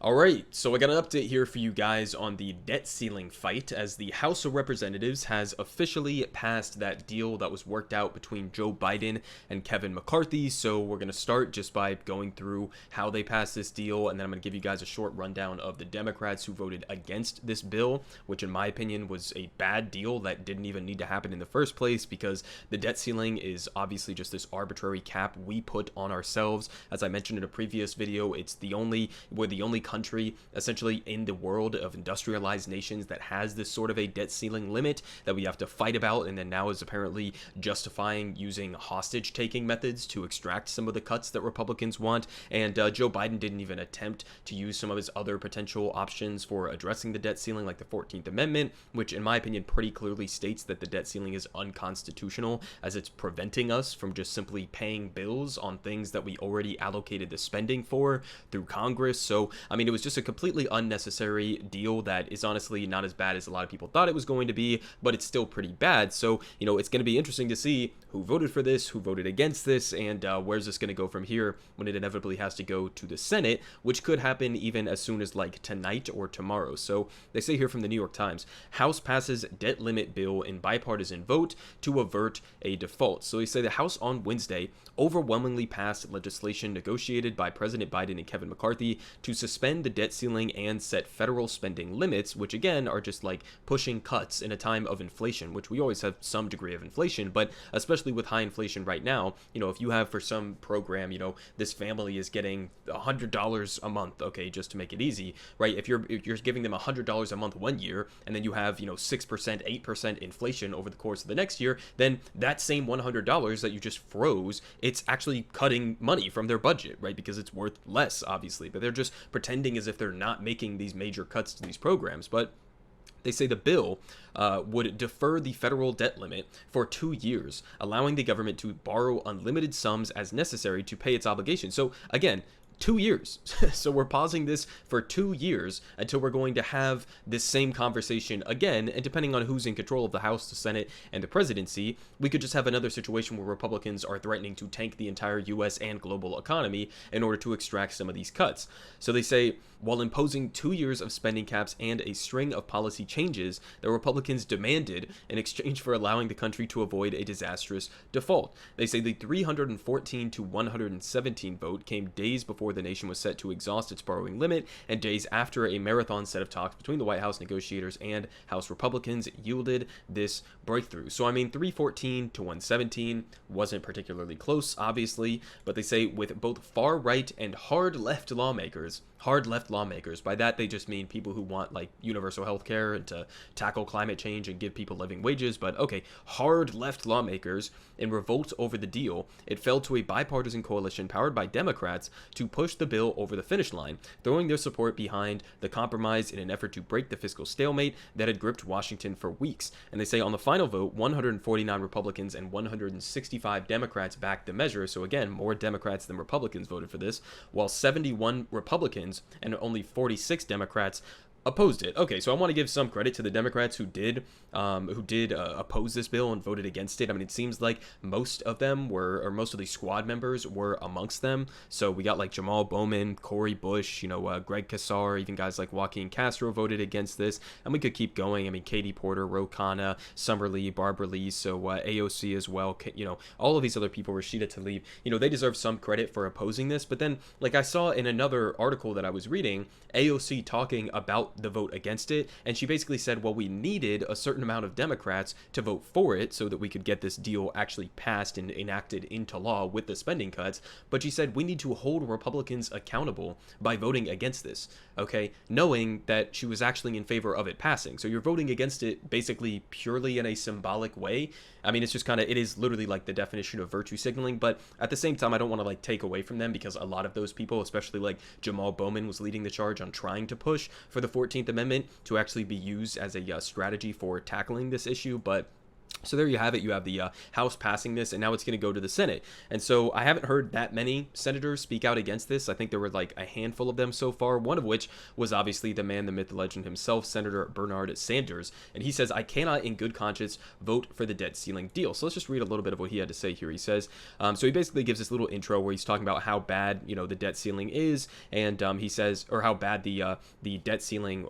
Alright, so I got an update here for you guys on the debt ceiling fight, as the House of Representatives has officially passed that deal that was worked out between Joe Biden and Kevin McCarthy. So we're going to start just by going through how they passed this deal, and then I'm going to give you guys a short rundown of the Democrats who voted against this bill, which in my opinion was a bad deal that didn't even need to happen in the first place, because the debt ceiling is obviously just this arbitrary cap we put on ourselves. As I mentioned in a previous video, we're the only country essentially in the world of industrialized nations that has this sort of a debt ceiling limit that we have to fight about, and then now is apparently justifying using hostage taking methods to extract some of the cuts that Republicans want. And Joe Biden didn't even attempt to use some of his other potential options for addressing the debt ceiling, like the 14th Amendment, which in my opinion pretty clearly states that the debt ceiling is unconstitutional, as it's preventing us from just simply paying bills on things that we already allocated the spending for through Congress. So I mean, it was just a completely unnecessary deal that is honestly not as bad as a lot of people thought it was going to be, but it's still pretty bad. So, it's going to be interesting to see who voted for this, who voted against this, and where's this going to go from here when it inevitably has to go to the Senate, which could happen even as soon as like tonight or tomorrow. So they say here from the New York Times, House passes debt limit bill in bipartisan vote to avert a default. So they say the House on Wednesday overwhelmingly passed legislation negotiated by President Biden and Kevin McCarthy to suspend the debt ceiling and set federal spending limits, which again are just like pushing cuts in a time of inflation, which we always have some degree of inflation, but especially with high inflation right now, if you have for some program, this family is getting $100 a month, okay, just to make it easy, right? If you're giving them $100 a month one year, and then you have 6%, 8% inflation over the course of the next year, then that same $100 that you just froze, it's actually cutting money from their budget, right? Because it's worth less, obviously, but they're just pretending as if they're not making these major cuts to these programs. But they say the bill would defer the federal debt limit for 2 years, allowing the government to borrow unlimited sums as necessary to pay its obligations. So again, 2 years. So we're pausing this for 2 years until we're going to have this same conversation again. And depending on who's in control of the House, the Senate, and the presidency, we could just have another situation where Republicans are threatening to tank the entire U.S. and global economy in order to extract some of these cuts. So they say, while imposing 2 years of spending caps and a string of policy changes, the Republicans demanded in exchange for allowing the country to avoid a disastrous default. They say the 314 to 117 vote came days before the nation was set to exhaust its borrowing limit, and days after a marathon set of talks between the White House negotiators and House Republicans yielded this breakthrough. So I mean, 314 to 117 wasn't particularly close, obviously, but they say with both far right and hard left lawmakers, by that they just mean people who want like universal health care and to tackle climate change and give people living wages, but okay, hard left lawmakers in revolt over the deal, it fell to a bipartisan coalition powered by Democrats to push the bill over the finish line, throwing their support behind the compromise in an effort to break the fiscal stalemate that had gripped Washington for weeks. And they say on the final vote, 149 Republicans and 165 Democrats backed the measure. So again, more Democrats than Republicans voted for this, while 71 Republicans and only 46 Democrats opposed it. Okay, so I want to give some credit to the Democrats who did oppose this bill and voted against it. I mean, it seems like most of them were, or most of the squad members were amongst them. So we got like Jamal Bowman, Cori Bush, Greg Casar, even guys like Joaquin Castro voted against this, and we could keep going. I mean, Katie Porter, Ro Khanna, Summer Lee, Barbara Lee, so AOC as well. All of these other people, Rashida Tlaib, they deserve some credit for opposing this. But then, like I saw in another article that I was reading, AOC talking about the vote against it, and she basically said, well, we needed a certain amount of Democrats to vote for it so that we could get this deal actually passed and enacted into law with the spending cuts. But she said we need to hold Republicans accountable by voting against this, okay, knowing that she was actually in favor of it passing. So you're voting against it basically purely in a symbolic way. I mean, it's just it is literally like the definition of virtue signaling, but at the same time, I don't want to like take away from them, because a lot of those people, especially like Jamal Bowman, was leading the charge on trying to push for the 14th Amendment to actually be used as a strategy for tackling this issue. But So there you have it. You have the House passing this, and now it's going to go to the Senate. And so I haven't heard that many senators speak out against this. I think there were like a handful of them so far, one of which was obviously the man, the myth, the legend himself, Senator Bernard Sanders. And he says, I cannot in good conscience vote for the debt ceiling deal. So let's just read a little bit of what he had to say here. He says, so he basically gives this little intro where he's talking about how bad, the debt ceiling is. And he says, or how bad the debt ceiling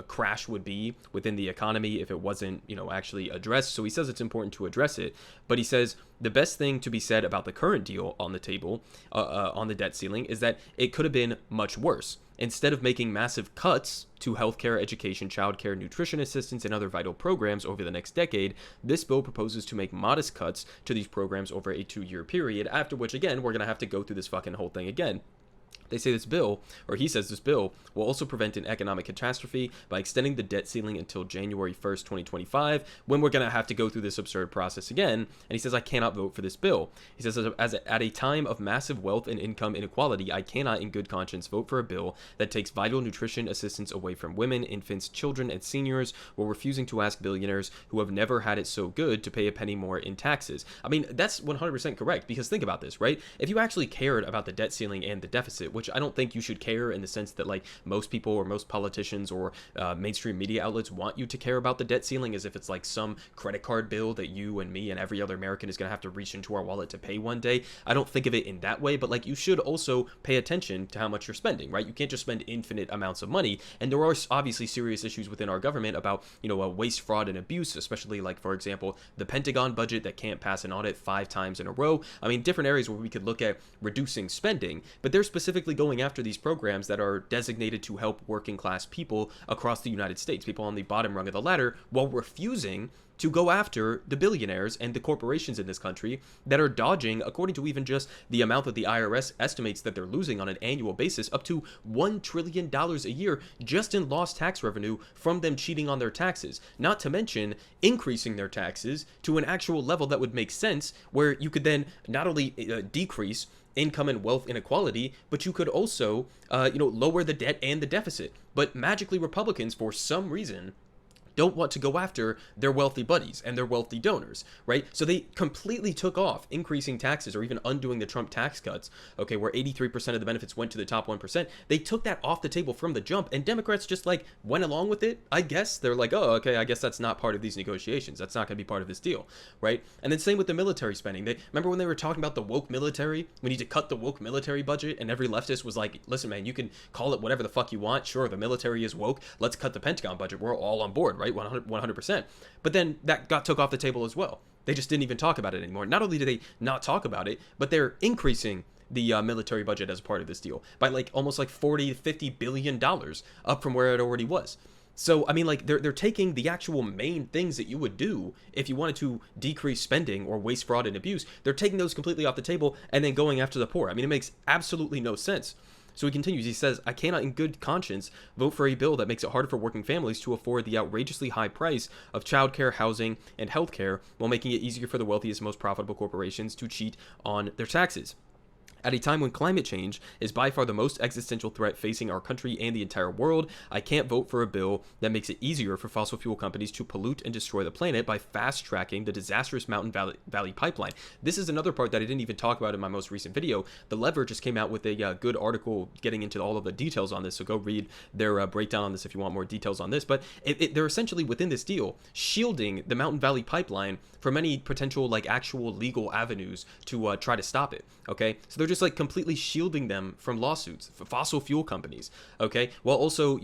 crash would be within the economy if it wasn't, actually addressed. So he says it's important to address it, but he says the best thing to be said about the current deal on the table on the debt ceiling is that it could have been much worse. Instead of making massive cuts to healthcare, education, childcare, nutrition assistance, and other vital programs over the next decade, this bill proposes to make modest cuts to these programs over a 2-year period, after which, again, we're going to have to go through this fucking whole thing again. They say this bill, or he says this bill, will also prevent an economic catastrophe by extending the debt ceiling until January 1st, 2025, when we're going to have to go through this absurd process again. And he says, I cannot vote for this bill. He says, at a time of massive wealth and income inequality, I cannot in good conscience vote for a bill that takes vital nutrition assistance away from women, infants, children, and seniors, while refusing to ask billionaires who have never had it so good to pay a penny more in taxes. I mean, that's 100% correct, because think about this, right? If you actually cared about the debt ceiling and the deficit, which I don't think you should care in the sense that like most people or most politicians or mainstream media outlets want you to care about the debt ceiling as if it's like some credit card bill that you and me and every other American is going to have to reach into our wallet to pay one day. I don't think of it in that way, but like you should also pay attention to how much you're spending, right? You can't just spend infinite amounts of money. And there are obviously serious issues within our government about, waste, fraud, and abuse, especially like, for example, the Pentagon budget that can't pass an audit 5 times in a row. I mean, different areas where we could look at reducing spending, but they're specifically going after these programs that are designated to help working class people across the United States, people on the bottom rung of the ladder, while refusing to go after the billionaires and the corporations in this country that are dodging, according to even just the amount that the IRS estimates that they're losing on an annual basis, up to $1 trillion a year just in lost tax revenue from them cheating on their taxes. Not to mention increasing their taxes to an actual level that would make sense, where you could then not only decrease income and wealth inequality, but you could also, lower the debt and the deficit. But magically, Republicans, for some reason, don't want to go after their wealthy buddies and their wealthy donors, right? So they completely took off increasing taxes or even undoing the Trump tax cuts, okay, where 83% of the benefits went to the top 1%. They took that off the table from the jump, and Democrats just like went along with it, I guess. They're like, oh, okay, I guess that's not part of these negotiations. That's not going to be part of this deal, right? And then same with the military spending. Remember when they were talking about the woke military? We need to cut the woke military budget, and every leftist was like, listen, man, you can call it whatever the fuck you want. Sure, the military is woke. Let's cut the Pentagon budget. We're all on board, right? 100%. But then that got took off the table as well. They just didn't even talk about it anymore. Not only did they not talk about it, but they're increasing the military budget as part of this deal by like almost like 40 to 50 billion dollars up from where it already was. So, I mean, like, they're taking the actual main things that you would do if you wanted to decrease spending or waste, fraud, and abuse. They're taking those completely off the table and then going after the poor. I mean, it makes absolutely no sense. So he continues, he says, I cannot in good conscience vote for a bill that makes it harder for working families to afford the outrageously high price of childcare, housing, and healthcare, while making it easier for the wealthiest, most profitable corporations to cheat on their taxes. At a time when climate change is by far the most existential threat facing our country and the entire world, I can't vote for a bill that makes it easier for fossil fuel companies to pollute and destroy the planet by fast-tracking the disastrous Mountain Valley pipeline. This is another part that I didn't even talk about in my most recent video. The Lever just came out with a good article getting into all of the details on this, so go read their breakdown on this if you want more details on this. But they're essentially, within this deal, shielding the Mountain Valley pipeline from any potential, like, actual legal avenues to try to stop it, okay? So they're just like completely shielding them from lawsuits for fossil fuel companies, okay, while also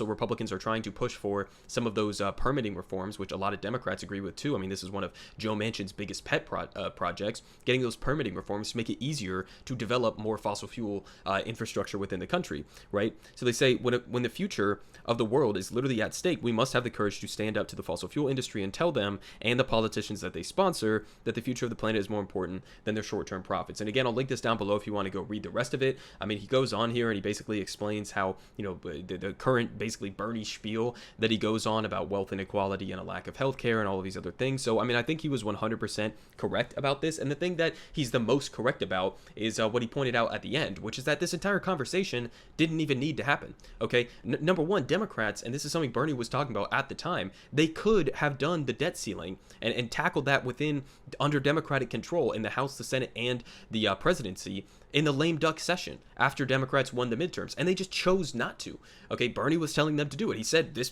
Republicans are trying to push for some of those permitting reforms, which a lot of Democrats agree with too. I mean, this is one of Joe Manchin's biggest pet projects, getting those permitting reforms to make it easier to develop more fossil fuel infrastructure within the country, right? So they say when the future of the world is literally at stake, we must have the courage to stand up to the fossil fuel industry and tell them and the politicians that they sponsor that the future of the planet is more important than their short-term profits. And again, I'll link link this down below if you want to go read the rest of it. I mean, he goes on here and he basically explains how, you know, the current basically Bernie spiel that he goes on about wealth inequality and a lack of healthcare and all of these other things. So, I mean, I think he was 100% correct about this. And the thing that he's the most correct about is what he pointed out at the end, which is that this entire conversation didn't even need to happen. Okay. Number one, Democrats, and this is something Bernie was talking about at the time, they could have done the debt ceiling and tackled that within under Democratic control in the House, the Senate, and the presidency in the lame duck session after Democrats won the midterms, and they just chose not to. Okay, Bernie was telling them to do it. He said this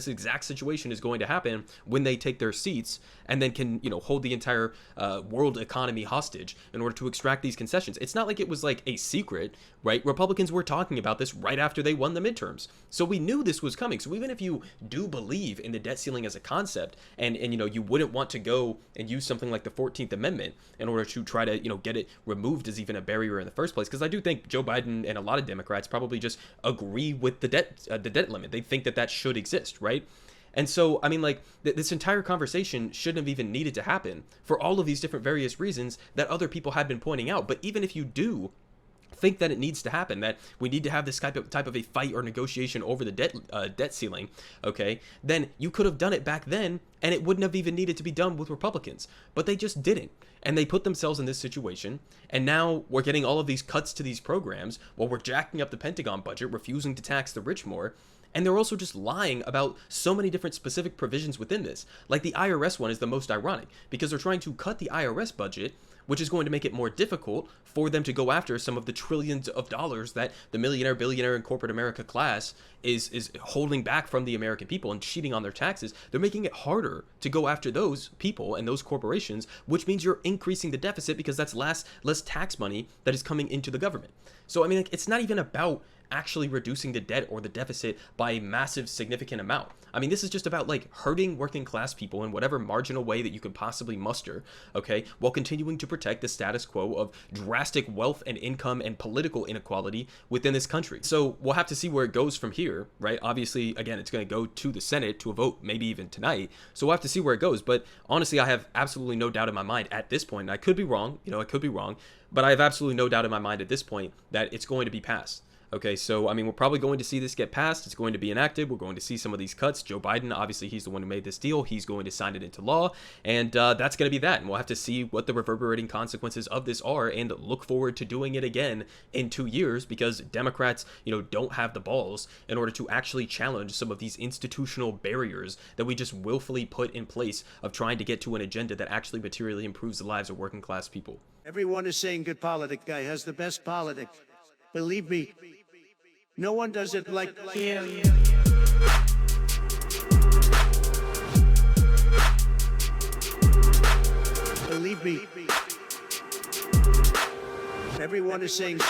exact situation is going to happen when they take their seats and then can, you know, hold the entire world economy hostage in order to extract these concessions. It's not like it was like a secret, right? Republicans were talking about this right after they won the midterms. So we knew this was coming. So even if you do believe in the debt ceiling as a concept and you know, you wouldn't want to go and use something like the 14th Amendment in order to try to, you know, get it removed as even a barrier in the first place, because I do think Joe Biden and a lot of Democrats probably just agree with the debt limit. They think that should exist, right? And so, I mean, like, this entire conversation shouldn't have even needed to happen for all of these different various reasons that other people had been pointing out. But even if you do think that it needs to happen, that we need to have this type of a fight or negotiation over the debt ceiling, okay, then you could have done it back then, and it wouldn't have even needed to be done with Republicans. But they just didn't. And they put themselves in this situation, and now we're getting all of these cuts to these programs while we're jacking up the Pentagon budget, refusing to tax the rich more. And they're also just lying about so many different specific provisions within this. Like the IRS one is the most ironic, because they're trying to cut the IRS budget, which is going to make it more difficult for them to go after some of the trillions of dollars that the millionaire, billionaire, and corporate America class is holding back from the American people and cheating on their taxes. They're making it harder to go after those people and those corporations, which means you're increasing the deficit because that's less tax money that is coming into the government. So, I mean, like, it's not even about actually reducing the debt or the deficit by a massive significant amount. I mean, this is just about like hurting working class people in whatever marginal way that you could possibly muster, okay, while continuing to protect the status quo of drastic wealth and income and political inequality within this country. So we'll have to see where it goes from here, right? Obviously, again, it's going to go to the Senate to a vote, maybe even tonight. So we'll have to see where it goes. But honestly, I have absolutely no doubt in my mind at this point, and I could be wrong, you know, I could be wrong, but I have absolutely no doubt in my mind at this point that it's going to be passed. Okay, so, I mean, we're probably going to see this get passed. It's going to be enacted. We're going to see some of these cuts. Joe Biden, obviously, he's the one who made this deal. He's going to sign it into law, and that's going to be that. And we'll have to see what the reverberating consequences of this are and look forward to doing it again in 2 years, because Democrats, you know, don't have the balls in order to actually challenge some of these institutional barriers that we just willfully put in place of trying to get to an agenda that actually materially improves the lives of working class people. Everyone is saying good politic guy has the best politic. Believe me, no one does it like him. Believe me, everyone is saying